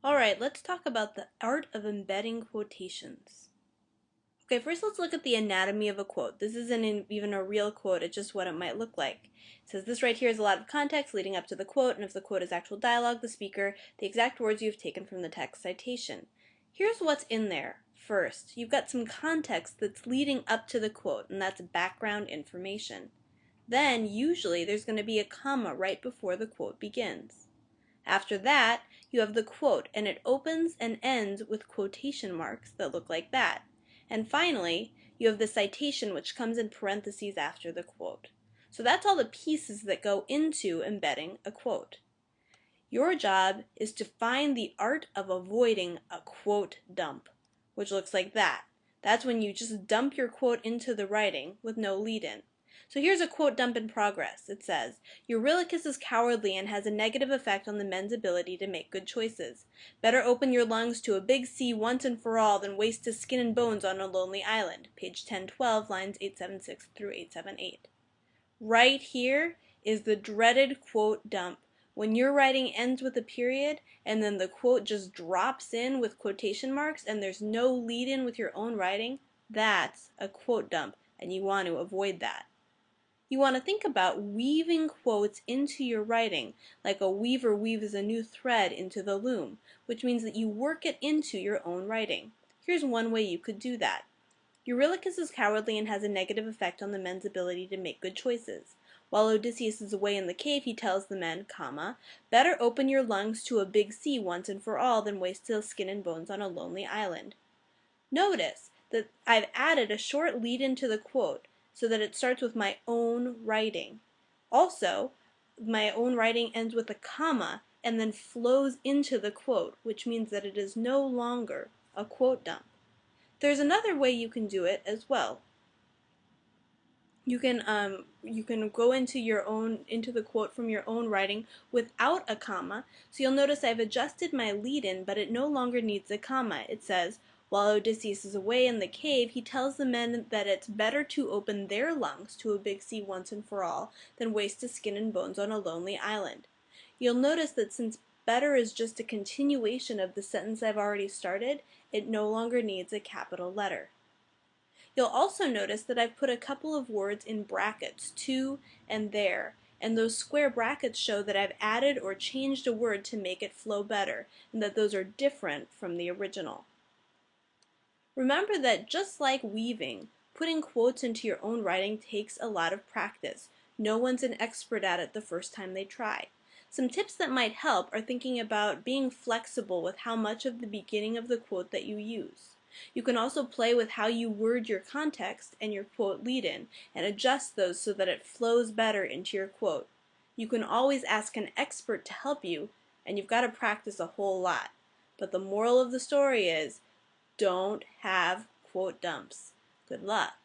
Alright, let's talk about the art of embedding quotations. Okay, first let's look at the anatomy of a quote. This isn't even a real quote, it's just what it might look like. It says this right here is a lot of context leading up to the quote, and if the quote is actual dialogue, the speaker, the exact words you've taken from the text citation. Here's what's in there. First, you've got some context that's leading up to the quote, and that's background information. Then, usually, there's going to be a comma right before the quote begins. After that, you have the quote, and it opens and ends with quotation marks that look like that. And finally, you have the citation, which comes in parentheses after the quote. So that's all the pieces that go into embedding a quote. Your job is to find the art of avoiding a quote dump, which looks like that. That's when you just dump your quote into the writing with no lead-in. So here's a quote dump in progress. It says, Eurylochus is cowardly and has a negative effect on the men's ability to make good choices. Better open your lungs to a big sea once and for all than waste his skin and bones on a lonely island. Page 1012, lines 876 through 878. Right here is the dreaded quote dump. When your writing ends with a period and then the quote just drops in with quotation marks and there's no lead in with your own writing, that's a quote dump, and you want to avoid that. You want to think about weaving quotes into your writing, like a weaver weaves a new thread into the loom, which means that you work it into your own writing. Here's one way you could do that. Eurylochus is cowardly and has a negative effect on the men's ability to make good choices. While Odysseus is away in the cave, he tells the men, better open your lungs to a big sea once and for all than waste his skin and bones on a lonely island. Notice that I've added a short lead into the quote so that it starts with my own writing. Also, my own writing ends with a comma and then flows into the quote, which means that it is no longer a quote dump. There's another way you can do it as well. You can go into the quote from your own writing without a comma. So you'll notice I've adjusted my lead-in, but it no longer needs a comma. It says, while Odysseus is away in the cave, he tells the men that it's better to open their lungs to a big sea once and for all than waste his skin and bones on a lonely island. You'll notice that since better is just a continuation of the sentence I've already started, it no longer needs a capital letter. You'll also notice that I've put a couple of words in brackets, to and there, and those square brackets show that I've added or changed a word to make it flow better, and that those are different from the original. Remember that just like weaving, putting quotes into your own writing takes a lot of practice. No one's an expert at it the first time they try. Some tips that might help are thinking about being flexible with how much of the beginning of the quote that you use. You can also play with how you word your context and your quote lead-in and adjust those so that it flows better into your quote. You can always ask an expert to help you, and you've got to practice a whole lot. But the moral of the story is, don't have quote dumps. Good luck.